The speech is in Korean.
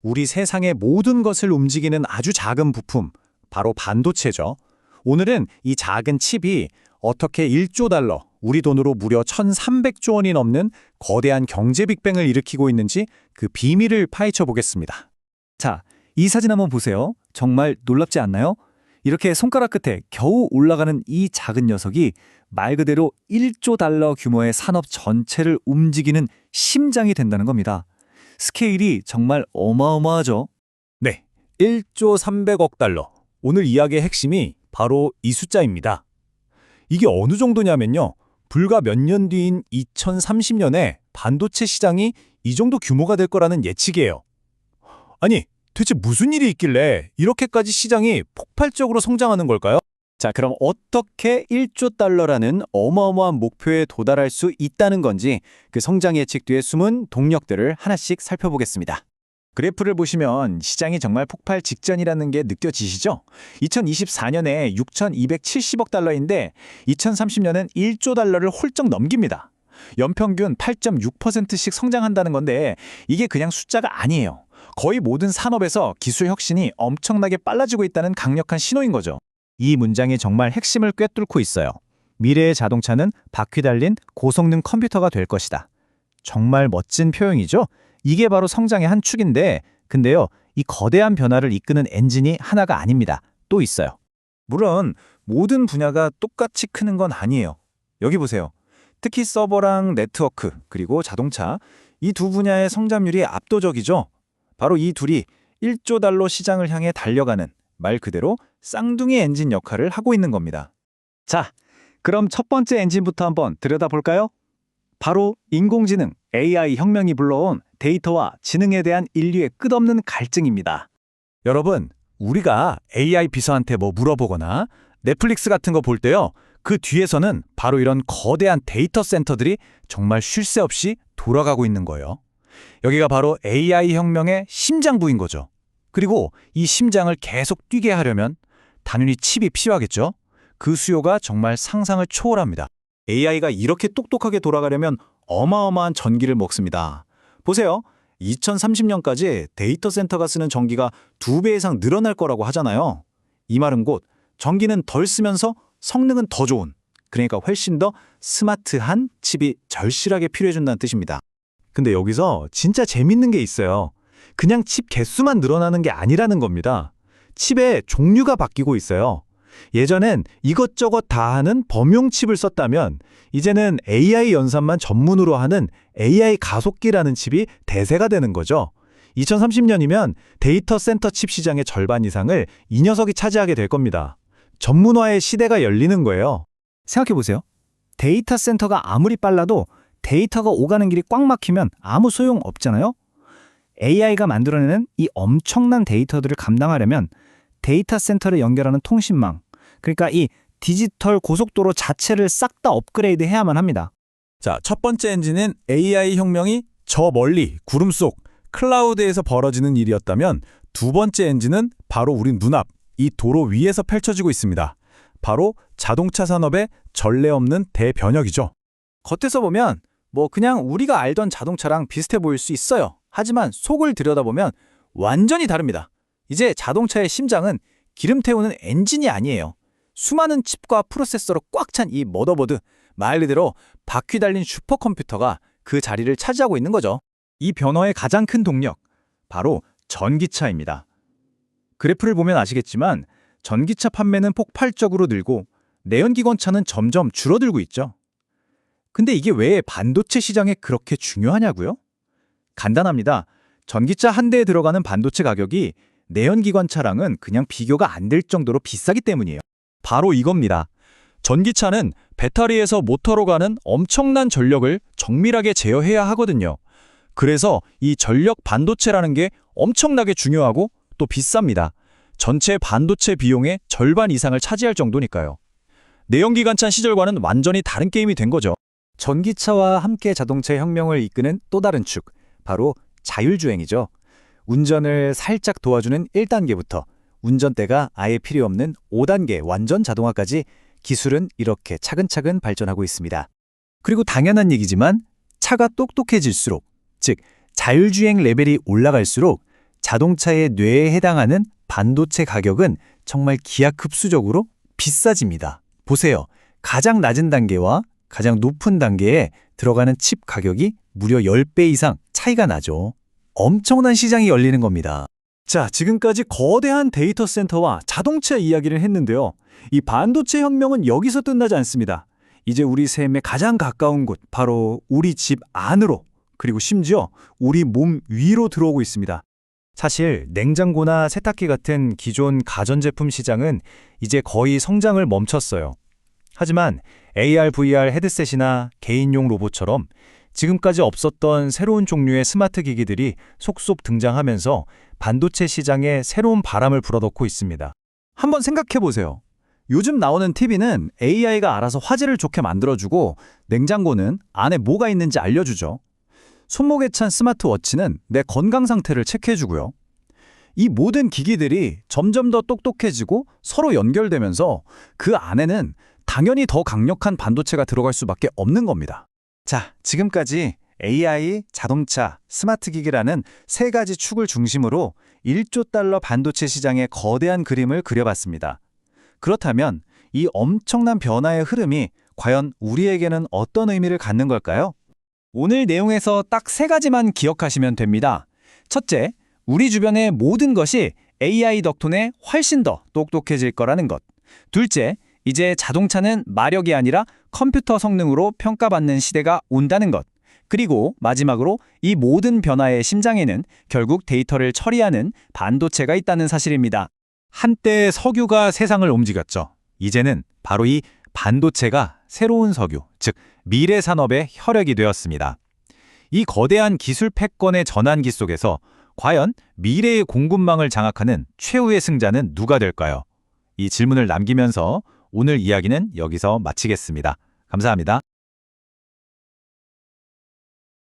우리 세상의 모든 것을 움직이는 아주 작은 부품, 바로 반도체죠. 오늘은 이 작은 칩이 어떻게 1조 달러, 우리 돈으로 무려 1,300조 원이 넘는 거대한 경제 빅뱅을 일으키고 있는지 그 비밀을 파헤쳐 보겠습니다. 자, 이 사진 한번 보세요. 정말 놀랍지 않나요? 이렇게 손가락 끝에 겨우 올라가는 이 작은 녀석이 말 그대로 1조 달러 규모의 산업 전체를 움직이는 심장이 된다는 겁니다. 스케일이 정말 어마어마하죠. 네, 1조 300억 달러. 오늘 이야기의 핵심이 바로 이 숫자입니다. 이게 어느 정도냐면요. 불과 몇 년 뒤인 2030년에 반도체 시장이 이 정도 규모가 될 거라는 예측이에요. 아니, 대체 무슨 일이 있길래 이렇게까지 시장이 폭발적으로 성장하는 걸까요? 자, 그럼 어떻게 1조 달러라는 어마어마한 목표에 도달할 수 있다는 건지 그 성장 예측 뒤에 숨은 동력들을 하나씩 살펴보겠습니다. 그래프를 보시면 시장이 정말 폭발 직전이라는 게 느껴지시죠? 2024년에 6,270억 달러인데 2030년은 1조 달러를 훌쩍 넘깁니다. 연평균 8.6%씩 성장한다는 건데 이게 그냥 숫자가 아니에요. 거의 모든 산업에서 기술 혁신이 엄청나게 빨라지고 있다는 강력한 신호인 거죠. 이 문장이 정말 핵심을 꿰뚫고 있어요. 미래의 자동차는 바퀴 달린 고성능 컴퓨터가 될 것이다. 정말 멋진 표현이죠? 이게 바로 성장의 한 축인데, 근데요, 이 거대한 변화를 이끄는 엔진이 하나가 아닙니다. 또 있어요. 물론 모든 분야가 똑같이 크는 건 아니에요. 여기 보세요. 특히 서버랑 네트워크, 그리고 자동차, 이 두 분야의 성장률이 압도적이죠. 바로 이 둘이 1조 달러 시장을 향해 달려가는 말 그대로 쌍둥이 엔진 역할을 하고 있는 겁니다. 자, 그럼 첫 번째 엔진부터 한번 들여다볼까요? 바로 인공지능, AI 혁명이 불러온 데이터와 지능에 대한 인류의 끝없는 갈증입니다. 여러분, 우리가 AI 비서한테 뭐 물어보거나 넷플릭스 같은 거 볼 때요, 그 뒤에서는 바로 이런 거대한 데이터 센터들이 정말 쉴 새 없이 돌아가고 있는 거예요. 여기가 바로 AI 혁명의 심장부인 거죠. 그리고 이 심장을 계속 뛰게 하려면 당연히 칩이 필요하겠죠. 그 수요가 정말 상상을 초월합니다. AI가 이렇게 똑똑하게 돌아가려면 어마어마한 전기를 먹습니다. 보세요. 2030년까지 데이터 센터가 쓰는 전기가 2배 이상 늘어날 거라고 하잖아요. 이 말은 곧 전기는 덜 쓰면서 성능은 더 좋은, 그러니까 훨씬 더 스마트한 칩이 절실하게 필요해진다는 뜻입니다. 근데 여기서 진짜 재밌는 게 있어요. 그냥 칩 개수만 늘어나는 게 아니라는 겁니다. 칩의 종류가 바뀌고 있어요. 예전엔 이것저것 다 하는 범용 칩을 썼다면 이제는 AI 연산만 전문으로 하는 AI 가속기라는 칩이 대세가 되는 거죠. 2030년이면 데이터 센터 칩 시장의 절반 이상을 이 녀석이 차지하게 될 겁니다. 전문화의 시대가 열리는 거예요. 생각해보세요. 데이터 센터가 아무리 빨라도 데이터가 오가는 길이 꽉 막히면 아무 소용 없잖아요? AI가 만들어내는 이 엄청난 데이터들을 감당하려면 데이터 센터를 연결하는 통신망, 그러니까 이 디지털 고속도로 자체를 싹 다 업그레이드 해야만 합니다. 자, 첫 번째 엔진은 AI 혁명이 저 멀리 구름 속 클라우드에서 벌어지는 일이었다면 두 번째 엔진은 바로 우리 눈앞, 이 도로 위에서 펼쳐지고 있습니다. 바로 자동차 산업의 전례 없는 대변혁이죠. 겉에서 보면 뭐 그냥 우리가 알던 자동차랑 비슷해 보일 수 있어요. 하지만 속을 들여다보면 완전히 다릅니다. 이제 자동차의 심장은 기름 태우는 엔진이 아니에요. 수많은 칩과 프로세서로 꽉 찬 이 머더보드, 말 그대로 바퀴 달린 슈퍼컴퓨터가 그 자리를 차지하고 있는 거죠. 이 변화의 가장 큰 동력, 바로 전기차입니다. 그래프를 보면 아시겠지만 전기차 판매는 폭발적으로 늘고 내연기관차는 점점 줄어들고 있죠. 근데 이게 왜 반도체 시장에 그렇게 중요하냐고요? 간단합니다. 전기차 한 대에 들어가는 반도체 가격이 내연기관차랑은 그냥 비교가 안 될 정도로 비싸기 때문이에요. 바로 이겁니다. 전기차는 배터리에서 모터로 가는 엄청난 전력을 정밀하게 제어해야 하거든요. 그래서 이 전력 반도체라는 게 엄청나게 중요하고 또 비쌉니다. 전체 반도체 비용의 절반 이상을 차지할 정도니까요. 내연기관차 시절과는 완전히 다른 게임이 된 거죠. 전기차와 함께 자동차 혁명을 이끄는 또 다른 축, 바로 자율주행이죠. 운전을 살짝 도와주는 1단계부터 운전대가 아예 필요 없는 5단계 완전 자동화까지 기술은 이렇게 차근차근 발전하고 있습니다. 그리고 당연한 얘기지만 차가 똑똑해질수록, 즉 자율주행 레벨이 올라갈수록 자동차의 뇌에 해당하는 반도체 가격은 정말 기하급수적으로 비싸집니다. 보세요. 가장 낮은 단계와 가장 높은 단계에 들어가는 칩 가격이 무려 10배 이상 차이가 나죠. 엄청난 시장이 열리는 겁니다. 자, 지금까지 거대한 데이터 센터와 자동차 이야기를 했는데요. 이 반도체 혁명은 여기서 끝나지 않습니다. 이제 우리 삶에 가장 가까운 곳, 바로 우리 집 안으로, 그리고 심지어 우리 몸 위로 들어오고 있습니다. 사실 냉장고나 세탁기 같은 기존 가전제품 시장은 이제 거의 성장을 멈췄어요. 하지만 AR, VR 헤드셋이나 개인용 로봇처럼 지금까지 없었던 새로운 종류의 스마트 기기들이 속속 등장하면서 반도체 시장에 새로운 바람을 불어넣고 있습니다. 한번 생각해 보세요. 요즘 나오는 TV는 AI가 알아서 화질을 좋게 만들어주고 냉장고는 안에 뭐가 있는지 알려주죠. 손목에 찬 스마트워치는 내 건강 상태를 체크해주고요. 이 모든 기기들이 점점 더 똑똑해지고 서로 연결되면서 그 안에는 당연히 더 강력한 반도체가 들어갈 수밖에 없는 겁니다. 자, 지금까지 AI, 자동차, 스마트 기기라는 세 가지 축을 중심으로 1조 달러 반도체 시장의 거대한 그림을 그려봤습니다. 그렇다면 이 엄청난 변화의 흐름이 과연 우리에게는 어떤 의미를 갖는 걸까요? 오늘 내용에서 딱 세 가지만 기억하시면 됩니다. 첫째, 우리 주변의 모든 것이 AI 덕분에 훨씬 더 똑똑해질 거라는 것. 둘째, 이제 자동차는 마력이 아니라 컴퓨터 성능으로 평가받는 시대가 온다는 것. 그리고 마지막으로 이 모든 변화의 심장에는 결국 데이터를 처리하는 반도체가 있다는 사실입니다. 한때 석유가 세상을 움직였죠. 이제는 바로 이 반도체가 새로운 석유, 즉 미래 산업의 혈액이 되었습니다. 이 거대한 기술 패권의 전환기 속에서 과연 미래의 공급망을 장악하는 최후의 승자는 누가 될까요? 이 질문을 남기면서 오늘 이야기는 여기서 마치겠습니다. 감사합니다.